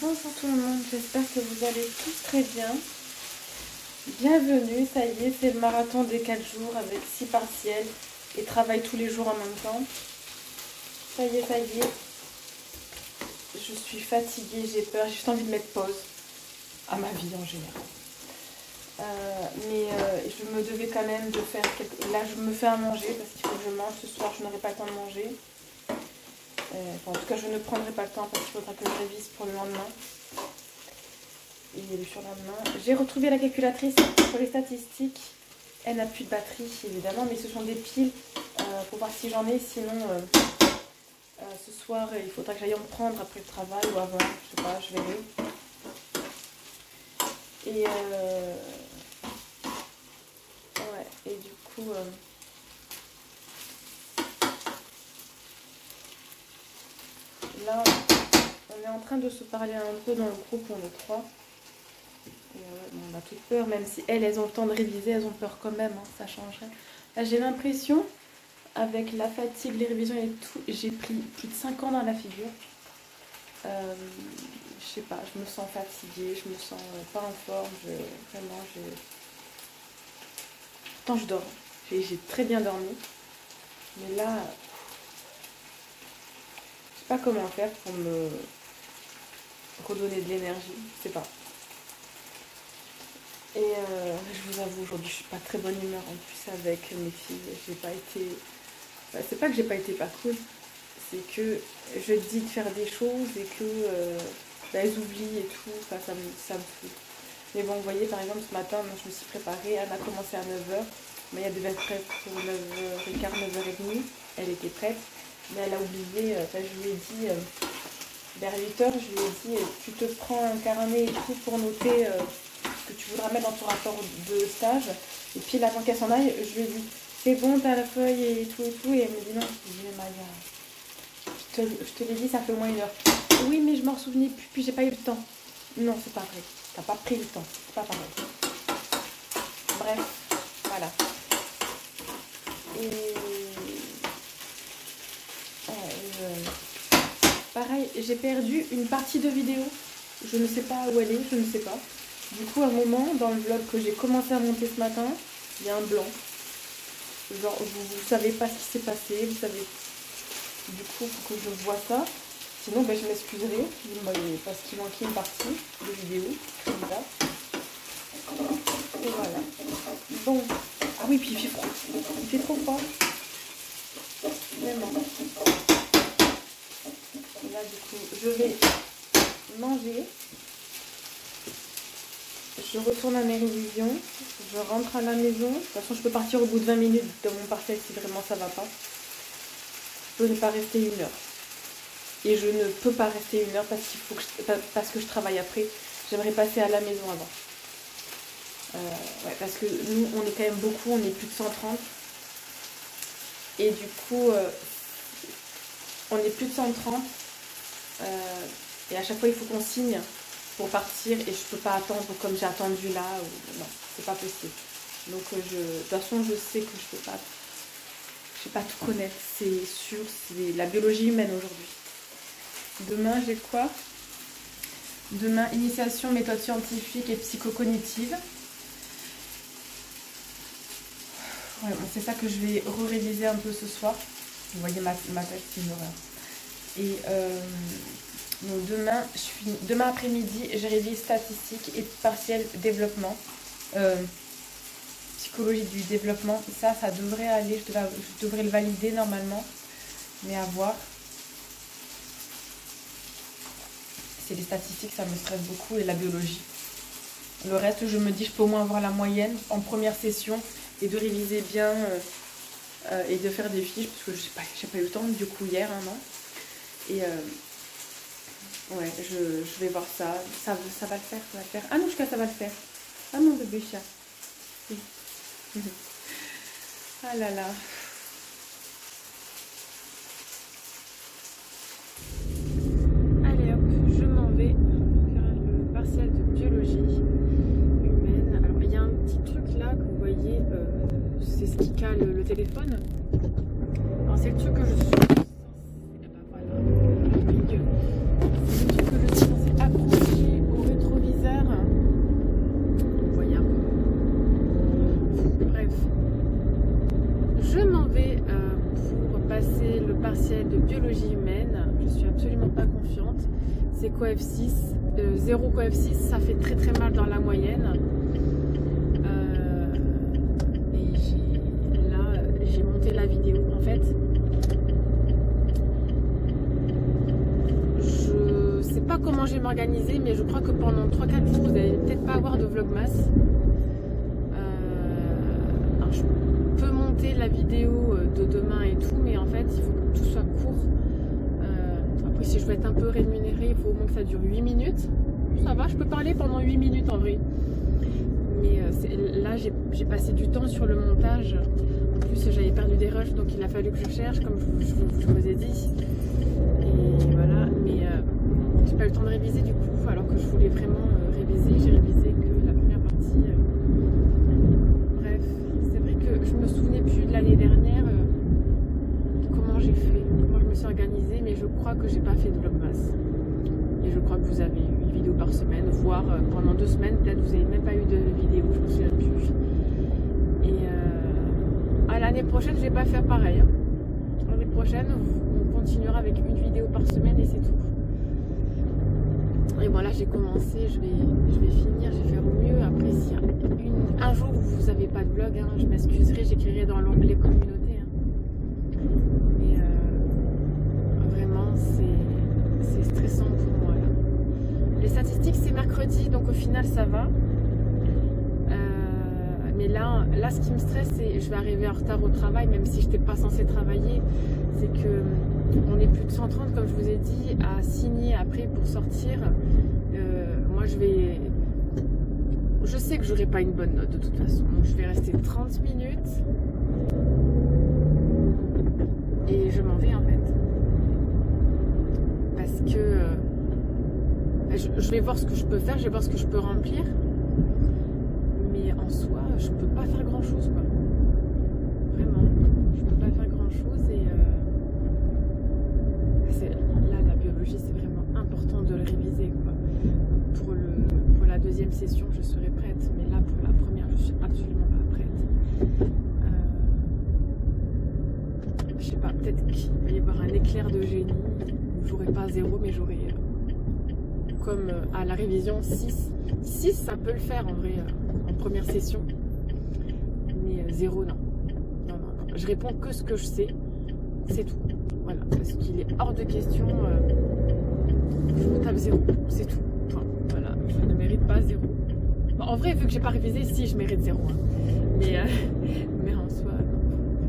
Bonjour tout le monde, j'espère que vous allez tous très bien. Bienvenue, ça y est, c'est le marathon des 4 jours avec 6 partiels et travail tous les jours en même temps. Ça y est, ça y est. Je suis fatiguée, j'ai peur, j'ai juste envie de mettre pause à ma vie en général. Mais je me devais quand même de faire quelque... Là, je me fais à manger parce qu'il faut que je mange. Ce soir, je n'aurai pas le temps de manger. En tout cas, je ne prendrai pas le temps parce qu'il faudra que je révise pour le lendemain et le surlendemain. J'ai retrouvé la calculatrice pour les statistiques. Elle n'a plus de batterie, évidemment, mais ce sont des piles pour voir si j'en ai. Sinon, ce soir, il faudra que j'aille en prendre après le travail ou avant. Je sais pas, je verrai. Et ouais, et du coup... Là, on est en train de se parler un peu dans le groupe, on est 3. Et on a toute peur, même si elles ont le temps de réviser, elles ont peur quand même, hein, ça changerait. Là, j'ai l'impression, avec la fatigue, les révisions et tout, j'ai pris plus de 5 ans dans la figure. Je sais pas, je me sens fatiguée, je me sens pas en forme, Pourtant, je dors. J'ai très bien dormi. Mais là... Je sais pas comment faire pour me redonner de l'énergie, je sais pas. Et je vous avoue, aujourd'hui je suis pas très bonne humeur en plus avec mes filles. J'ai pas été... c'est pas que j'ai pas été pas cool, c'est que je dis de faire des choses et que elles oublient et tout, enfin, ça me fout. Mais bon, vous voyez, par exemple, ce matin, je me suis préparée, Anne a commencé à 9 h, mais elle devait être prête pour 9h15, 9h30, elle était prête. Mais elle a oublié, je lui ai dit, vers 8 h, je lui ai dit, tu te prends un carnet et tout pour noter ce que tu voudras mettre dans ton rapport de stage. Et puis là, avant qu'elle s'en aille, je lui ai dit, c'est bon, t'as la feuille et tout. Et elle me dit, non, je lui ai dit, Maya, je te l'ai dit, ça fait au moins 1 heure. Oui, mais je m'en souvenais plus, puis j'ai pas eu le temps. Non, c'est pas vrai, t'as pas pris le temps, c'est pas pareil. Bref, voilà. Et... pareil, j'ai perdu une partie de vidéo. Je ne sais pas où elle est, je ne sais pas. Du coup, à un moment, dans le vlog que j'ai commencé à monter ce matin, il y a un blanc. Genre, vous savez pas ce qui s'est passé, vous savez... Du coup, il faut que je vois ça. Sinon, je m'excuserai, parce qu'il manquait une partie de vidéo. Voilà. Et voilà. Bon. Ah oui, puis il fait froid. Il fait trop froid. Vraiment. Là, du coup, je vais manger. Je retourne à mes révisions. Je rentre à la maison. De toute façon, je peux partir au bout de 20 minutes de mon partiel si vraiment ça va pas. Je peux ne pas rester 1 heure. Et je ne peux pas rester 1 heure parce que je travaille après. J'aimerais passer à la maison avant. Ouais, parce que nous, on est quand même beaucoup. On est plus de 130. Et du coup, on est plus de 130. Et à chaque fois il faut qu'on signe pour partir et je peux pas attendre comme j'ai attendu là, non, c'est pas possible. Donc de toute façon je sais que je peux pas tout connaître, c'est sûr, c'est la biologie humaine aujourd'hui. Demain j'ai quoi? Demain, initiation, méthode scientifique et psychocognitive. Ouais, bon, c'est ça que je vais réviser un peu ce soir. Vous voyez ma tête, c'est une horreur. Et donc demain après-midi, je révise statistiques et partiel développement, psychologie du développement. Ça devrait aller, je devrais le valider normalement, mais à voir. C'est les statistiques, ça me stresse beaucoup, et la biologie. Le reste, je me dis, je peux au moins avoir la moyenne en première session et de réviser bien et de faire des fiches, parce que j'ai pas eu le temps du coup hier, hein, non. Et ouais, je vais voir ça. Ça va le faire, ça va le faire. Ah non, ça va le faire. Ah mon bébé chat. Oui. Ah là là. Allez hop, je m'en vais faire le partiel de biologie humaine. Alors il y a un petit truc là que vous voyez, c'est ce qui cale le téléphone. Alors c'est le truc que je suis... C'est le truc que je suis censée apprendre. retrouver pour passer le partiel de biologie humaine. Je suis absolument pas confiante. C'est coef 6, 0 coef 6, ça fait très très mal dans la moyenne. Et là, j'ai monté la vidéo. En fait, je sais pas comment je vais m'organiser, mais je crois que pendant 3-4 jours, vous n'allez peut-être pas avoir de vlogmas. Je peux monter la vidéo de demain et tout, mais en fait, il faut que tout soit court. Après, si je veux être un peu rémunérée, il faut au moins que ça dure 8 minutes. Ça va, je peux parler pendant 8 minutes en vrai. Mais là, j'ai passé du temps sur le montage. En plus, j'avais perdu des rushs, donc il a fallu que je cherche, comme je vous ai dit. Et voilà, mais j'ai pas eu le temps de réviser du coup, alors que je voulais vraiment réviser. J'ai révisé que la première partie. Bref, c'est vrai que je me souvenais plus de l'année dernière comment j'ai fait, comment je me suis organisée, mais je crois que j'ai pas fait de vlogmas. Et je crois que vous avez eu une vidéo par semaine, voire pendant 2 semaines, peut-être vous n'avez même pas eu de vidéo, je me souviens plus. Et à l'année prochaine, je vais pas faire pareil. Hein. L'année prochaine, on continuera avec une vidéo par semaine et c'est tout. Et voilà, j'ai commencé, je vais finir, je vais faire au mieux. Après, si un jour vous n'avez pas de vlog, hein, je m'excuserai, j'écrirai dans l'onglet communauté. Hein. Mais vraiment, c'est stressant pour moi. Là. Les statistiques, c'est mercredi, donc au final, ça va. Mais là, ce qui me stresse, c'est je vais arriver en retard au travail, même si je n'étais pas censée travailler. C'est que on est plus de 130, comme je vous ai dit, à signer après pour sortir. Moi, je sais que j'aurai pas une bonne note de toute façon. Donc, je vais rester 30 minutes. Et je m'en vais en fait. Parce que je vais voir ce que je peux faire, je vais voir ce que je peux remplir. Mais en soi, je peux pas faire grand chose quoi. Vraiment, je peux pas faire grand chose et là la biologie c'est vraiment important de le réviser quoi. Pour la deuxième session je serai prête, mais là pour la première je suis absolument pas prête. Je sais pas, peut-être qu'il va y avoir un éclair de génie, j'aurai pas 0 mais j'aurai comme à la révision 6 ça peut le faire en vrai. En première session, mais 0 non. Non. Je réponds que ce que je sais, c'est tout. Voilà, parce qu'il est hors de question. Je me tape 0, c'est tout. Enfin, voilà, je ne mérite pas 0. Bon, en vrai, vu que j'ai pas révisé, si je mérite 0. Hein. Mais en soi, il faut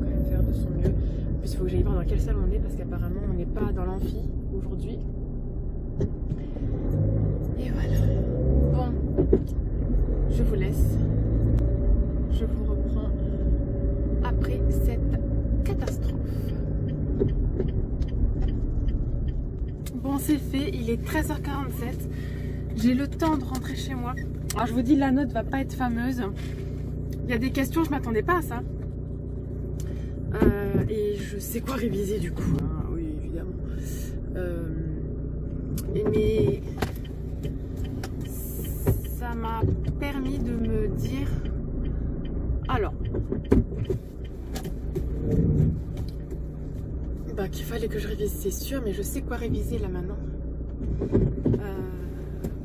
quand même faire de son mieux. En plus, il faut que j'aille voir dans quelle salle on est, parce qu'apparemment, on n'est pas dans l'amphi aujourd'hui. Et voilà. Bon. Je vous laisse. Je vous reprends après cette catastrophe. Bon, c'est fait. Il est 13h47. J'ai le temps de rentrer chez moi. Alors, je vous dis, la note va pas être fameuse. Il y a des questions, je m'attendais pas à ça. Et je sais quoi réviser du coup. Hein. Oui, évidemment. Mais ça m'a permis de me dire alors qu'il fallait que je révise, c'est sûr, mais je sais quoi réviser là maintenant.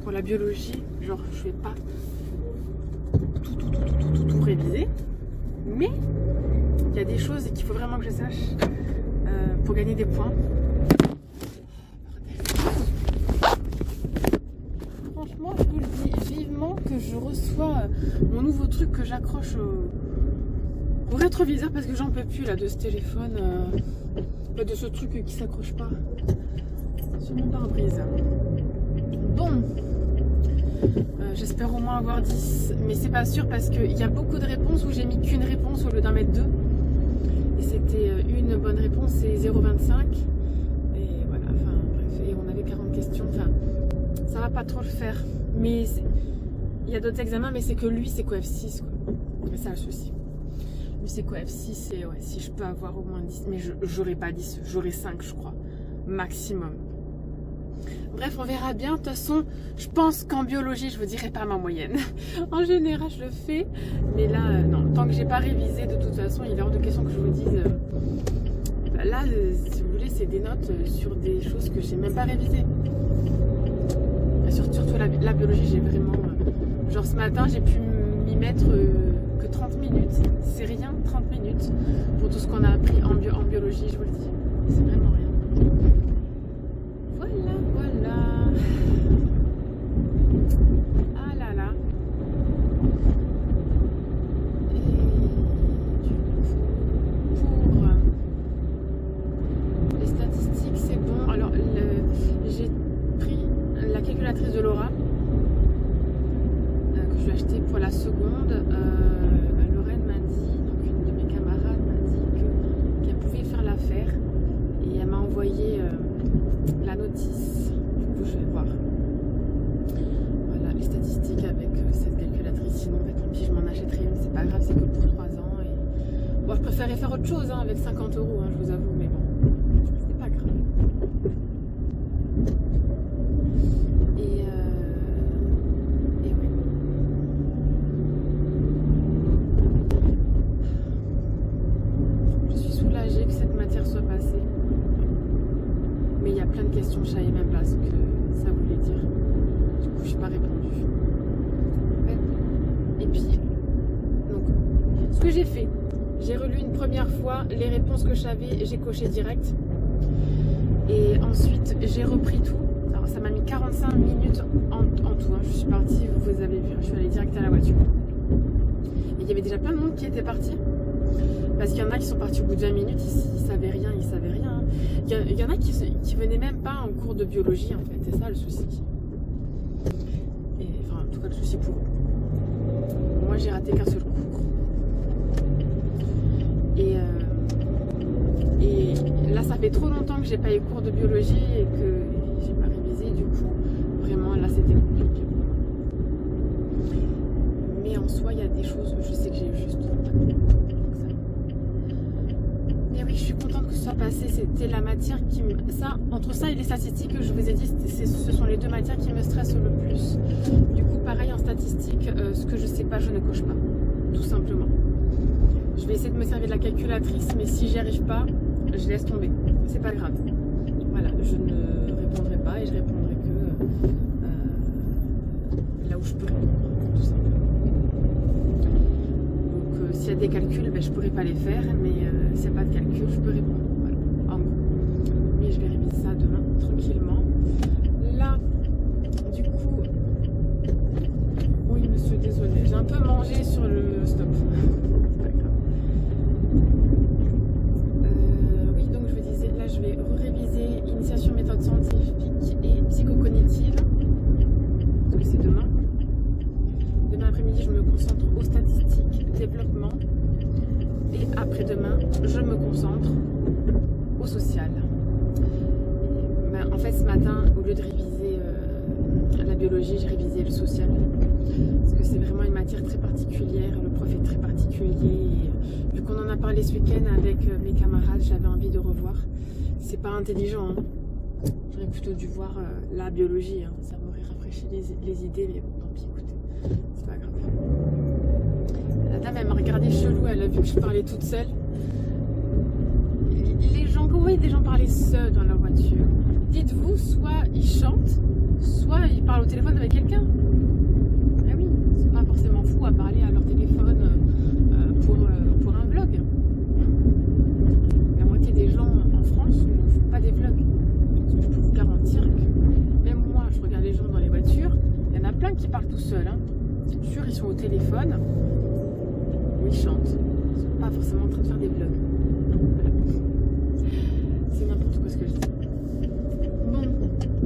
Pour la biologie, genre je vais pas tout réviser, mais il y a des choses qu'il faut vraiment que je sache pour gagner des points. Franchement, je vous le dis vivement que je reçois mon nouveau truc que j'accroche au rétroviseur parce que j'en peux plus là de ce téléphone, de ce truc qui s'accroche pas sur mon pare-brise. Bon, j'espère au moins avoir 10, mais c'est pas sûr parce qu'il y a beaucoup de réponses où j'ai mis qu'une réponse au lieu d'en mettre 2. Et c'était une bonne réponse, c'est 0,25. Et voilà, enfin bref, et on avait 40 questions, enfin ça va pas trop le faire. Mais il y a d'autres examens, mais c'est que lui c'est coef 6 quoi. C'est ça le souci. Lui c'est coef 6 et ouais, si je peux avoir au moins 10, mais j'aurai pas 10, j'aurai 5 je crois, maximum. Bref, on verra bien. De toute façon, je pense qu'en biologie, je vous dirai pas ma moyenne. En général, je le fais. Mais là, non. Tant que j'ai pas révisé, de toute façon, il est hors de question que je vous dise. Là, si vous voulez, c'est des notes sur des choses que j'ai même pas révisées. Surtout la biologie, j'ai vraiment... genre ce matin, j'ai pu m'y mettre que 30 minutes. C'est rien, 30 minutes. Pour tout ce qu'on a appris en biologie, je vous le dis. C'est vraiment rien. Voilà, voilà. Ah là là. Et du coup, pour les statistiques, c'est bon. Alors, j'ai pris la calculatrice de Laura que je vais acheter pour la seconde. Lorraine m'a dit, donc une de mes camarades m'a dit qu'elle pouvait faire l'affaire et elle m'a envoyé la notice. Du coup, je vais voir. Voilà les statistiques avec cette calculatrice. Sinon, bah, tant pis, je m'en achèterai une. C'est pas grave, c'est que pour 3 ans. Et... bon, je préférais faire autre chose hein, avec 50 €, hein, je vous avoue, mais bon, c'est pas grave. Et oui. Je suis soulagée que cette matière soit passée. Mais il y a plein de questions, je savais même pas ce que ça voulait dire. Du coup, je n'ai pas répondu. Et puis, donc, ce que j'ai fait, j'ai relu une première fois les réponses que j'avais, j'ai coché direct. Et ensuite, j'ai repris tout. Alors, ça m'a mis 45 minutes en tout. Hein. Je suis partie, vous avez vu, je suis allée direct à la voiture. Et il y avait déjà plein de monde qui était parti. Parce qu'il y en a qui sont partis au bout de 20 minutes, ils savaient rien, ils savaient rien. Il y en a qui venaient même pas en cours de biologie en fait, c'est ça le souci. Et, enfin, en tout cas le souci pour eux. Moi j'ai raté qu'un seul cours. Et là ça fait trop longtemps que j'ai pas eu cours de biologie et que j'ai pas révisé, du coup vraiment là c'était compliqué. Mais en soi il y a des choses, je sais que j'ai eu juste. Mais oui, je suis contente que ce soit passé. C'était la matière qui me... ça, entre ça et les statistiques, je vous ai dit, ce sont les deux matières qui me stressent le plus. Du coup, pareil en statistique, ce que je sais pas, je ne coche pas. Tout simplement. Je vais essayer de me servir de la calculatrice, mais si j'y arrive pas, je laisse tomber. C'est pas grave. Voilà, je ne répondrai pas et je répondrai que là où je peux répondre, tout simplement. S'il y a des calculs, ben, je ne pourrai pas les faire, mais s'il n'y a pas de calcul, je peux répondre. Voilà, en gros. Mais je vais réviser ça demain, tranquillement. Là, du coup... oui, monsieur, désolé. J'ai un peu mangé sur le stop. C'est pas grave. Oui, donc je vous disais, là, je vais réviser initiation méthode scientifique et psychocognitive. Donc c'est demain. Demain après-midi, je me concentre aux statistiques, développement. Et après-demain, je me concentre au social. Ben, en fait, ce matin, au lieu de réviser la biologie, j'ai révisé le social. Parce que c'est vraiment une matière très particulière. Le prof est très particulier. Et, vu qu'on en a parlé ce week-end avec mes camarades, j'avais envie de revoir. C'est pas intelligent. Hein. J'aurais plutôt dû voir la biologie. Hein. Ça m'aurait rafraîchi les idées. Mais bon, tant pis, écoutez. C'est pas grave. La dame, elle m'a regardé chelou, elle a vu que je parlais toute seule. Les gens, quand vous voyez des gens parler seuls dans leur voiture, dites-vous, soit ils chantent, soit ils parlent au téléphone avec quelqu'un. Ah oui, ils sont pas forcément fous à parler à leur téléphone pour un vlog. La moitié des gens en France ne font pas des vlogs. Je peux vous garantir que même moi, je regarde les gens dans les voitures, il y en a plein qui parlent tout seuls. Hein. C'est sûr, ils sont au téléphone ou ils chantent. Ils ne sont pas forcément en train de faire des vlogs. Voilà. C'est n'importe quoi ce que je dis. Bon,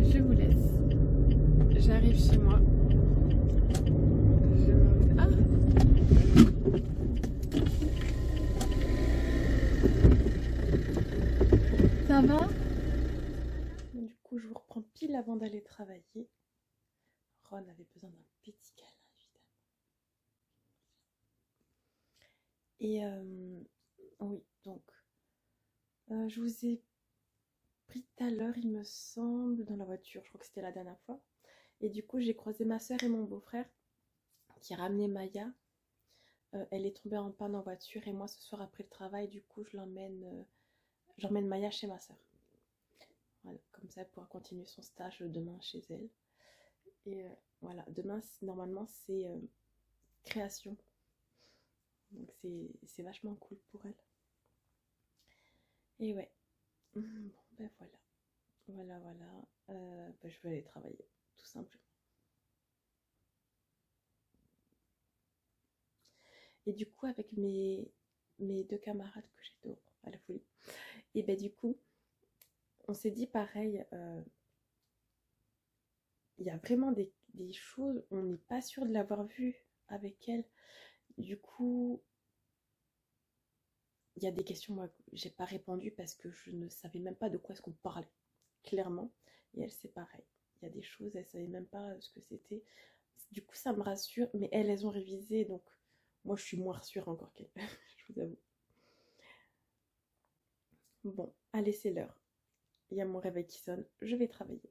je vous laisse. J'arrive chez moi. Ah! Ça va? Du coup, je vous reprends pile avant d'aller travailler. Ron avait besoin d'un petit câlin, évidemment. Et oui, donc, je vous ai pris tout à l'heure, il me semble, dans la voiture. Je crois que c'était la dernière fois. Et du coup, j'ai croisé ma soeur et mon beau-frère qui ramenaient Maya. Elle est tombée en panne en voiture et moi, ce soir après le travail, du coup, j'emmène Maya chez ma soeur. Voilà, comme ça, elle pourra continuer son stage demain chez elle. Et voilà, demain, normalement, c'est création. Donc, c'est vachement cool pour elle. Et ouais. Bon, ben voilà. Voilà. Ben, je vais aller travailler, tout simplement. Et du coup, avec mes deux camarades que j'adore à la folie, et ben du coup, on s'est dit pareil, il y a vraiment des choses, on n'est pas sûr de l'avoir vu avec elle. Du coup, il y a des questions, moi, j'ai pas répondu parce que je ne savais même pas de quoi est-ce qu'on parlait, clairement. Et elle, c'est pareil. Il y a des choses, elle savait même pas ce que c'était. Du coup, ça me rassure, mais elles ont révisé, donc moi, je suis moins rassurée encore qu'elle, je vous avoue. Bon, allez, c'est l'heure. Il y a mon réveil qui sonne, je vais travailler.